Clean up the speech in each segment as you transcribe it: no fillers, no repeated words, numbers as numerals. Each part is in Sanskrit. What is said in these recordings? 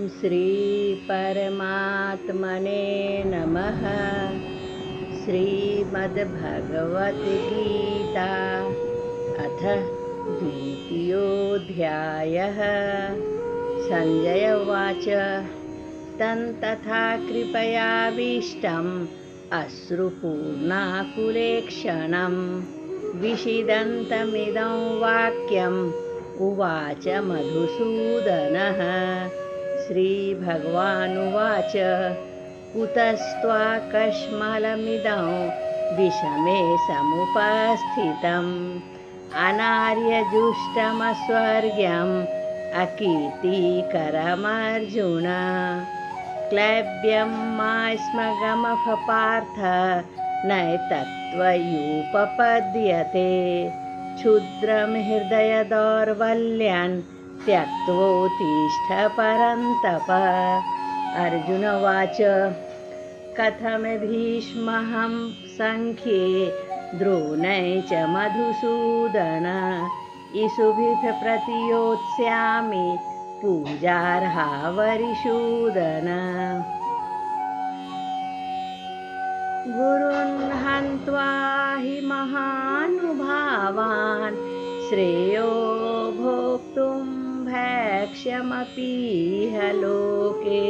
श्री परमात्मने नमः। श्रीमद्भगवद्गीता अथ द्वितीयोऽध्यायः। संजय उवाच तं तथा कृपयाभीष्टम् अश्रुपूर्णाकुलेक्षणं विषीदन्तमिदं वाक्यम् उवाच मधुसूदनः। श्रीभगवानुवाच कुतस्त्वाकश्मलमिदं विषमे समुपस्थितम् अनार्यजुष्टमस्वर्ग्यम् अकीर्तिकरमर्जुन। क्लैब्यं मास्मगमः पार्थ नैतत्त्वयुपपद्यते क्षुद्रं हृदयदौर्बल्यान् त्यक्त्वोत्तिष्ठ परन्तप। अर्जुन उवाच कथं भीष्महं संख्ये द्रोणै च मधुसूदन इषुभिः प्रतियोत्स्यामि पूजार्हा वरिसूदन। गुरून् हन्त्वा हि महानुभावान् श्रेयो भोक्तुं भैक्ष्यमपीह लोके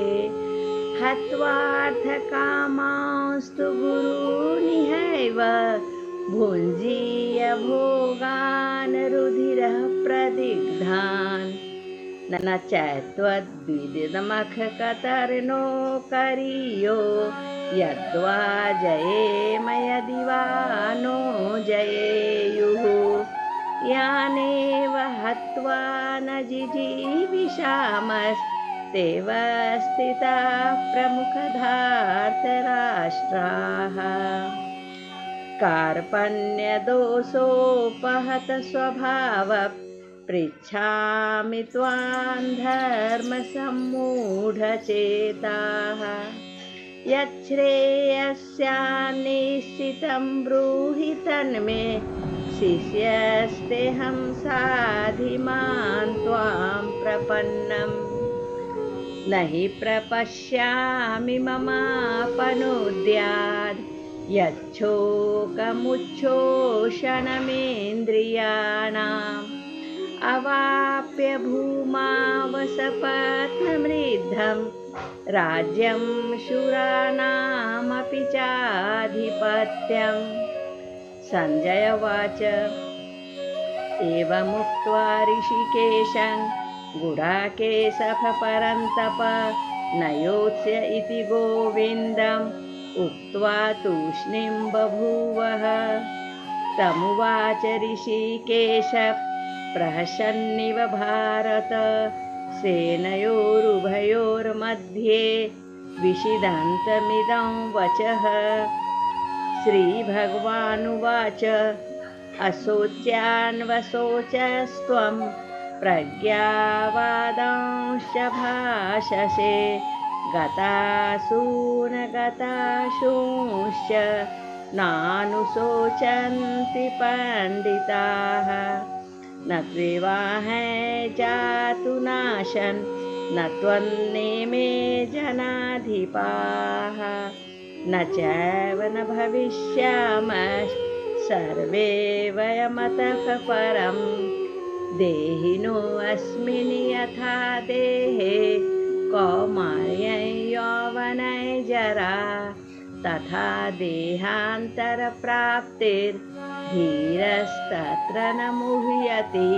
हत्वार्थकामांस्तु गुरूनिहैव भुञ्जीय भोगान् रुधिरः प्रदिग्धान् न चैत्वद्विदिदमखकतर्नो करीयो यद्वा जयेम यदि वा नो जयेयुः यानेव हत्वा न जिजीविषामस्तेव स्थिताः प्रमुखधार्तराष्ट्राः। कार्पण्यदोषोपहत स्वभाव पृच्छामि त्वां धर्मसम्मूढचेताः यच्छ्रेयस्यान्निश्चितं ब्रूहि तन्मे शिष्यस्तेऽहं साधिमान् त्वां प्रपन्नम् न हि प्रपश्यामि ममापनुद्याद् यच्छोकमुच्छोषणमेन्द्रियाणाम् अवाप्य भूमावसपत्नमृद्धं राज्यं शूराणामपि चाधिपत्यम्। संजय उवाच एवमुक्त्वा ऋषिकेशं गुडाकेशः परन्तप न योत्स्य इति गोविन्दम् उक्त्वा तूष्णीं बभूवः। तमुवाच ऋषिकेशः प्रहसन्निव भारत सेनयोरुभयोर्मध्ये विषीदन्तमिदं वचः। श्रीभगवानुवाच अशोच्यान्वशोचस्त्वं प्रज्ञावादांश्च भाषसे गतासूनगताशूंश्च नानुशोचन्ति पण्डिताः। न त्वेवाहं जातुनाशन् न त्वन्नेमे जनाधिपाः न चैव न भविष्यामः सर्वे वयमतः परं देहिनोऽस्मिन् यथा देहे कौमार्यं यौवनं जरा तथा देहान्तरप्राप्तिर्धीरस्तत्र न मुह्यते।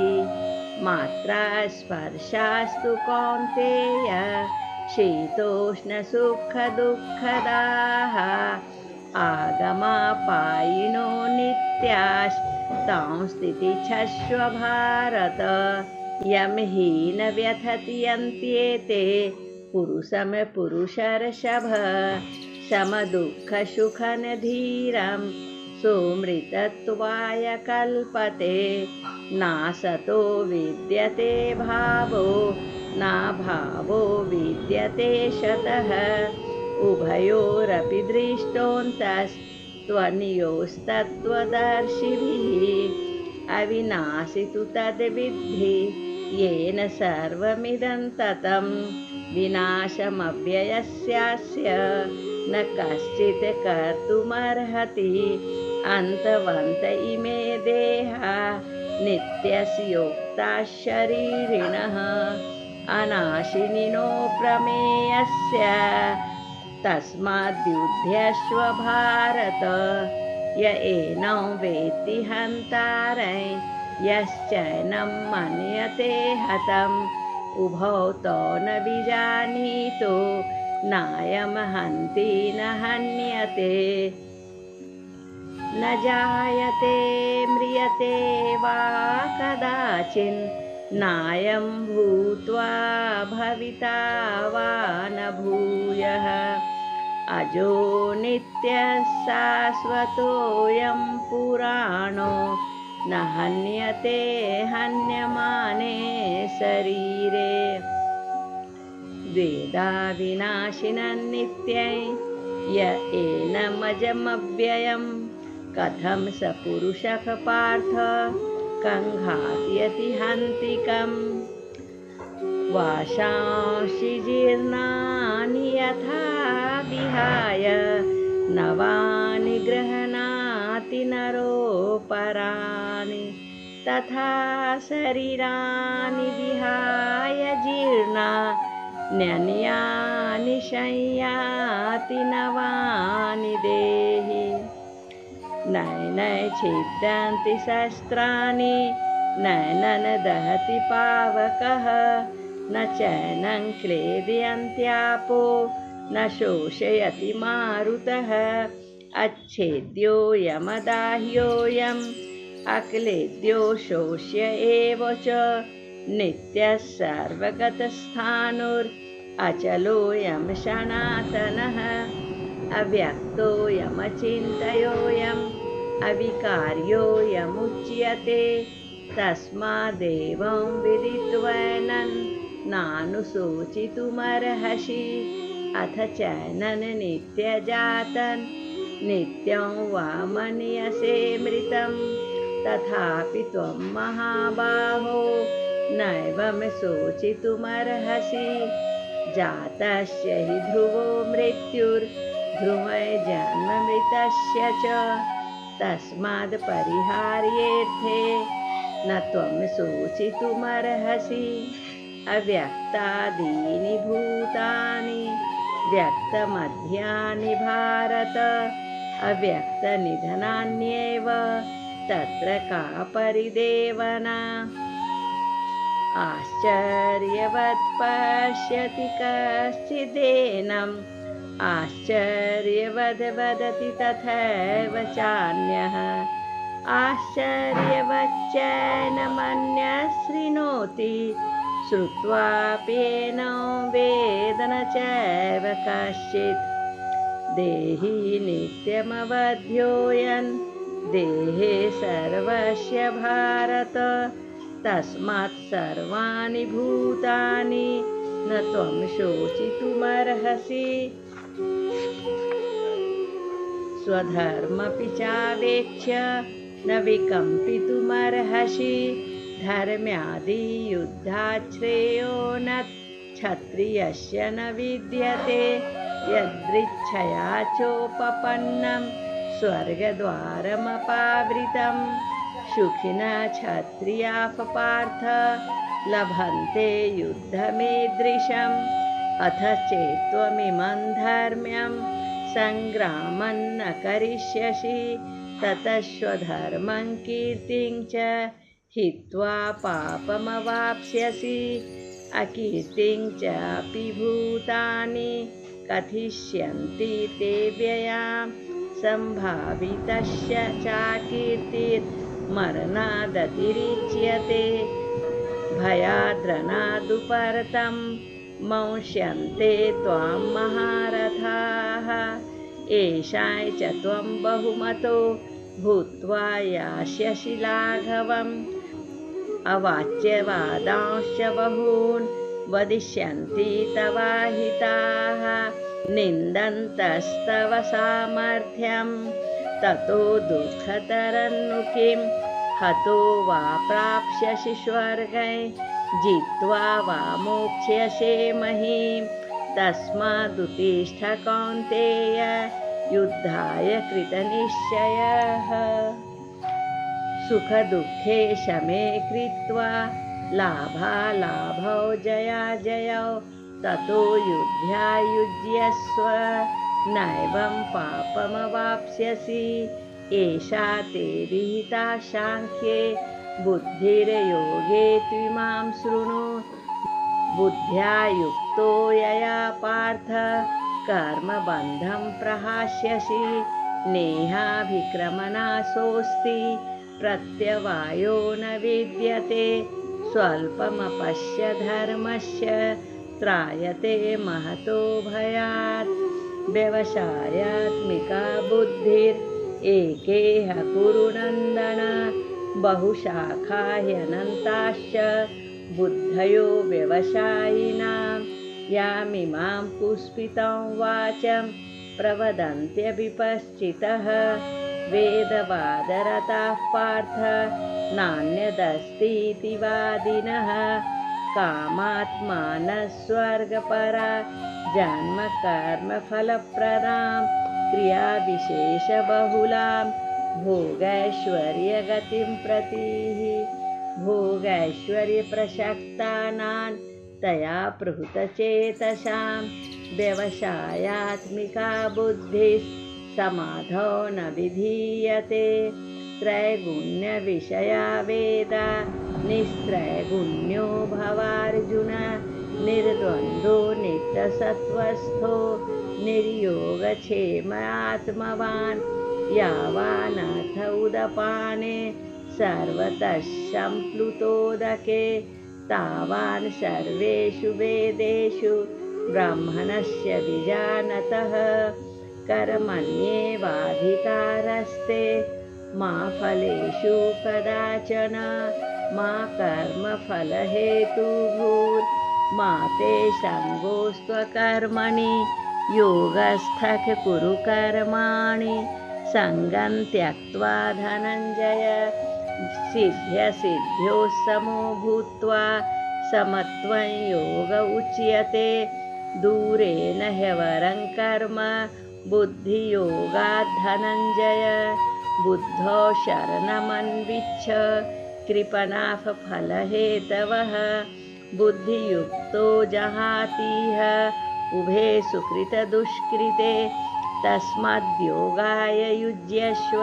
मात्रा स्पर्शास्तु कौन्तेय शीतोष्णसुखदुःखदाः आगमापायिनो नित्यास्तां स्थितिच्छस्व भारत। यं हि न व्यथति यन्त्येते पुरुषं पुरुषर्षभ समदुःखसुखनधीरं सुमृतत्वाय कल्पते। नासतो विद्यते भावो न भावो विद्यते शतः उभयोरपि दृष्टोऽन्तस्त्वन्योस्तत्त्वदर्शिभिः अविनाशि तु तद्विद्धि येन सर्वमिदं ततं विनाशमव्ययस्यास्य न कश्चित् कर्तुमर्हति। अन्तवन्त इमे देहा नित्यस्योक्ताः शरीरिणः अनाशिनिनो प्रमेयस्य तस्माद्युध्यस्व भारत। य एनं वेत्ति हन्तारं यश्चैनं मन्यते हतम् उभौ तौ न विजानीतो नायं हन्ति न हन्यते। न जायते म्रियते वा कदाचिन् नायं भूत्वा भविता वा न भूयः। अजो नित्यः शाश्वतोऽयं पुराणो न हन्यते हन्यमाने शरीरे। द्वेधा विनाशिनं नित्यं य एनमजमव्ययं कथं स पुरुषः पार्थ कङ्घातयति हन्तिकम्। वाशांसि जीर्णानि यथा विहाय नवानि गृह्णाति नरोपराणि तथा शरीराणि विहाय जीर्णान्यन्यानि संयाति नवानि देहि। नैनं छिद्यन्ति शस्त्राणि नैनं दहति पावकः न चैनं क्लेदयन्त्यापो न शोषयति मारुतः। अच्छेद्योऽयमदाह्योऽयम् अक्लेद्यो शोष्य एव च नित्यः सर्वगतस्थाणुरचलोऽयं सनातनः। अव्यक्तोऽयमचिन्त्योऽयम् अविकार्योऽयमुच्यते। तस्मादेवं विदित्वैनं नानुशोचितुमर्हसि। अथ चैनं नित्यजातं नित्यं वा मन्यसे मृतं तथापि त्वं महाबाहो नैवं शोचितुमर्हसि। जातस्य हि ध्रुवो मृत्युर्ध्रुवै जन्ममृतस्य च तस्माद् परिहार्येऽर्थे न त्वं शोचितुमर्हसि। अव्यक्तादीनि भूतानि व्यक्तमध्यानि भारत अव्यक्तनिधनान्येव तत्र का परिदेवना। आश्चर्यवत् पश्यति कश्चिदेनम् आश्चर्यवद् वदति तथैव चान्यः। आश्चर्यवच्चैनमन्यः शृणोति श्रुत्वाप्येनं वेद न चैव कश्चित्। देहि नित्यमवध्योऽयं देहे सर्वस्य भारत तस्मात् सर्वाणि भूतानि न त्वं शोचितुमर्हसि। स्वधर्ममपि चावेक्ष्य न विकम्पितुमर्हसि। धर्म्यादियुद्धात् श्रेयो न क्षत्रियस्य न विद्यते। यदृच्छया चोपपन्नं स्वर्गद्वारमपावृतं सुखिनः क्षत्रियाः पार्थ लभन्ते युद्धमीदृशम्। अथ चेत्त्वमिमं धर्म्यं सङ्ग्रामं न करिष्यसि ततः स्वधर्मं कीर्तिं च हित्वा पापमवाप्स्यसि। अकीर्तिं चापि भूतानि कथिष्यन्ति ते व्ययां सम्भावितस्य चाकीर्तिर्मरणादतिरिच्यते। भयाद्रणादुपरतं मंष्यन्ते त्वां महारथाः। येषां च त्वं बहुमतो भूत्वा यास्यसि लाघवम्। अवाच्यवादांश्च बहून् वदिष्यन्ति तवाहिताः। निन्दन्तस्तव सामर्थ्यं ततो दुःखतरन्नु किं। हतो वा प्राप्स्यसि स्वर्गं जित्वा वा मोक्ष्यसे महीं तस्मादुत्तिष्ठ कौन्तेय युद्धाय कृतनिश्चयः सुखदुःखे शमे कृत्वा लाभालाभौ जयाजयौ ततो युध्यायुज्यस्व नैवं पापमवाप्स्यसि एषा ते विहिता सांख्ये बुद्धिर्योगे त्विमां शृणु बुद्ध्या युक्तो यया पार्थ कर्मबन्धं प्रहास्यसि नेहाभिक्रमनाशोऽस्ति प्रत्यवायो न विद्यते स्वल्पमपश्य धर्मस्य त्रायते महतो भयात् व्यवसायात्मिका बुद्धिरेकेह कुरु नन्दन बहुशाखा ह्यनन्ताश्च बुद्धयो व्यवसायिनां यामिमां पुष्पितां वाचं प्रवदन्त्यविपश्चितः वेदवादरताः पार्थ नान्यदस्तीति वादिनः कामात्मानः स्वर्गपरा जन्मकर्मफलप्रदां क्रियाविशेषबहुलां भोगैश्वर्यगतिं प्रतीः भोगैश्वर्यप्रसक्तानां तया पृहुतचेतसां व्यवसायात्मिका बुद्धिः समाधौ न विधीयते त्रैगुण्यविषया वेदा निस्त्रैगुण्यो भवार्जुन निर्द्वन्द्वो नित्यसत्त्वस्थो निर्योगक्षेम आत्मवान् यावानर्थ उदपाने सर्वतः सम्प्लुतोदके तावान् सर्वेषु वेदेषु ब्राह्मणस्य विजानतः कर्मण्येवाधिकारस्ते मा फलेषु कदाचन मा कर्मफलहेतुर्मा ते सङ्गोऽस्त्वकर्मणि योगस्थः कुरु कर्माणि सङ्गं त्यक्त्वा धनञ्जय सिद्ध्यसिद्ध्योः समो भूत्वा समत्वं योग उच्यते दूरेण ह्यवरं कर्म बुद्धियोगात् धनञ्जय बुद्धौ शरणमन्विच्छ कृपणाः फलहेतवः बुद्धियुक्तो जहातीह उभे सुकृतदुष्कृते तस्माद्योगाय युज्यस्व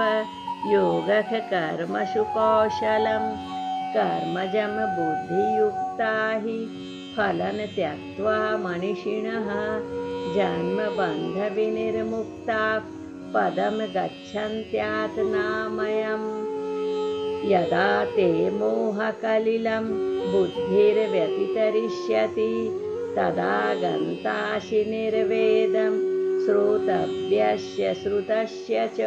योगः कर्मसु कौशलं कर्मजं बुद्धियुक्ता हि फलं त्यक्त्वा मनीषिणः जन्मबन्धविनिर्मुक्ताः पदं गच्छन्त्यात्मामयम् यदा ते मोहकलिलं बुद्धिर्व्यतितरिष्यति तदा गन्तासि निर्वेदं श्रोतव्यस्य श्रुतस्य च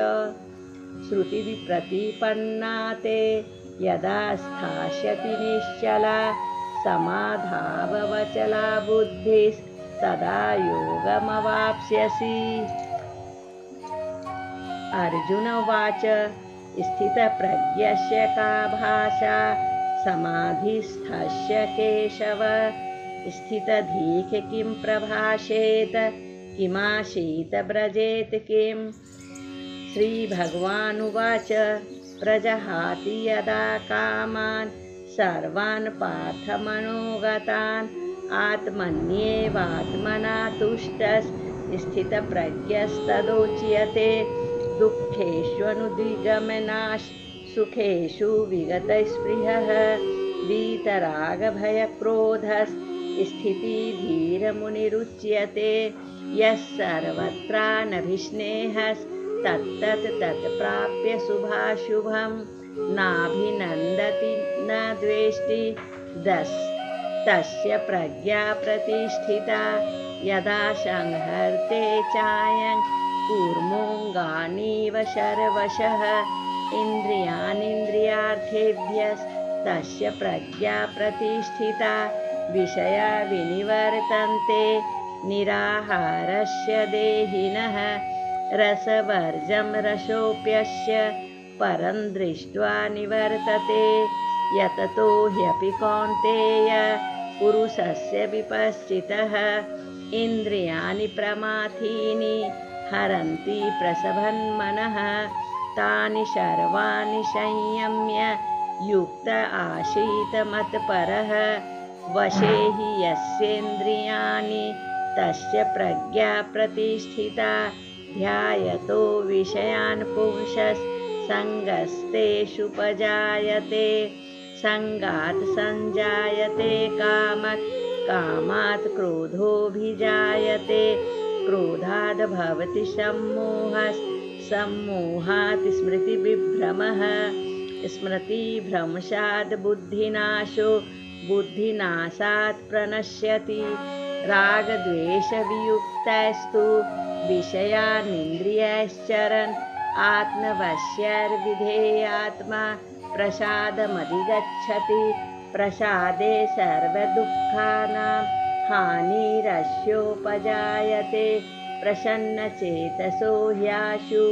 श्रुतिप्रतिपन्ना ते यदा स्थास्यति निश्चला समाधावचला बुद्धिस्तदा योगमवाप्स्यसि। अर्जुन उवाच स्थितप्रज्ञस्य का भाषा समाधिस्थस्य केशव स्थितधीः किं प्रभाषेत किमासीत व्रजेत किम्। श्रीभगवानुवाच प्रजहाति यदा कामान् सर्वान् पार्थमनोगतान् आत्मन्येवात्मना तुष्टः स्थितप्रज्ञस्तदोच्यते दुःखेष्वनुद्विग्नः सुखेषु विगतस्पृहः वीतरागभयक्रोधः स्थितिधीरमुनिरुच्यते यः सर्वत्रानभिस्नेहः तत्प्राप्य शुभाशुभं नाभिनन्दति न द्वेष्टि तस्य प्रज्ञा प्रतिष्ठिता यदा संहर्ते चायं कूर्मोऽङ्गानीव सर्वशः इन्द्रियाणीन्द्रियार्थेभ्यस्तस्य प्रज्ञा प्रतिष्ठिता विषया विनिवर्तन्ते निराहारस्य देहिनः रसवर्जं रसोऽप्यस्य परं दृष्ट्वा निवर्तते यततो ह्यपि कौन्तेय पुरुषस्य विपश्चितः इन्द्रियाणि प्रमाथीनि हरन्ति प्रसभन्मनः तानि सर्वाणि संयम्य युक्त आसीत मत्परः वशे हि यस्येन्द्रियाणि तस्य प्रज्ञा प्रतिष्ठिता ध्यायतो विषयान् पुंसः सङ्गस्तेषुपजायते सङ्गात् सञ्जायते कामः कामात् क्रोधोऽभिजायते क्रोधाद् भवति सम्मोहः सम्मोहात् स्मृतिविभ्रमः स्मृतिभ्रंशात् बुद्धिनाशो बुद्धिनाशात् प्रणश्यति रागद्वेषवियुक्तस्तु विषयानिन्द्रियैश्चरन् आत्मवश्यर्विधेयात्मा प्रसादमधिगच्छति प्रसादे सर्वदुःखानां हानिरस्योपजायते प्रसन्नचेतसो ह्याशु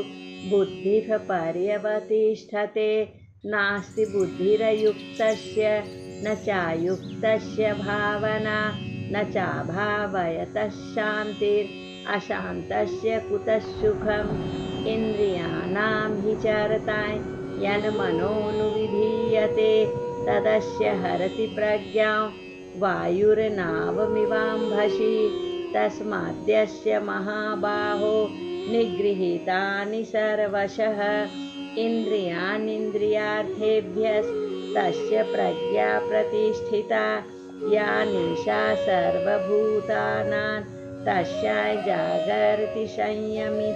बुद्धिः पर्यवतिष्ठते नास्ति बुद्धिरयुक्तस्य न चायुक्तस्य भावना न चाभावयतः शान्तिरशान्तस्य कुतः सुखम् इन्द्रियाणां हि चरतां यन्मनोनुविधीयते तदस्य हरति प्रज्ञां वायुर्नावमिवाम्भसि तस्माद्यस्य महाबाहो निगृहीतानि सर्वशः इन्द्रियाणीन्द्रियार्थेभ्यस्तस्य प्रज्ञा प्रतिष्ठिता या निशा सर्वभूतानां तस्यै जागर्ति संयमी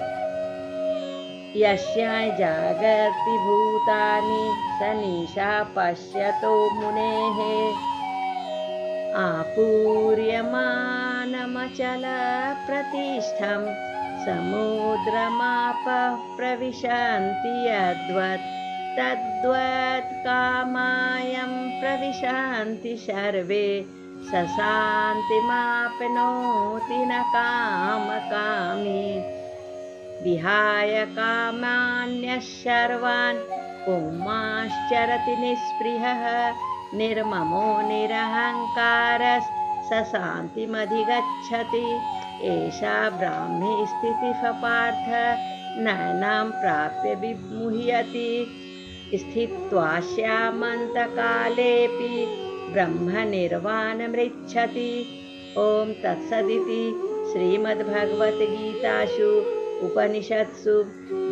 यस्यै जागर्ति भूतानि स निशा पश्यतो मुनेः आपूर्यमानमचलप्रतिष्ठं समुद्रमापः प्रविशन्ति यद्वत् तद्वत् कामायं प्रविशन्ति सर्वे स शान्तिमाप्नोति न कामकामी विहाय कामान्यः सर्वान् पुंमाश्चरति निःस्पृहः निर्ममो निरहङ्कारः स शान्तिमधिगच्छति एषा ब्राह्मी स्थितिः पार्थ नैनां प्राप्य विमुह्यति स्थित्वास्यामन्तकालेऽपि ब्रह्मनिर्वाणमृच्छति ॐ तत्सदिति श्रीमद्भगवद्गीतासु उपनिषत्सु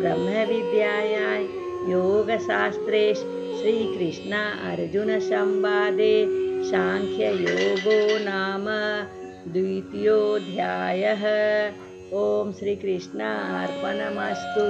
ब्रह्मविद्यायां योगशास्त्रे श्रीकृष्णार्जुनसंवादे सांख्ययोगो नाम द्वितीयोऽध्यायः। ॐ श्रीकृष्णार्पणमस्तु।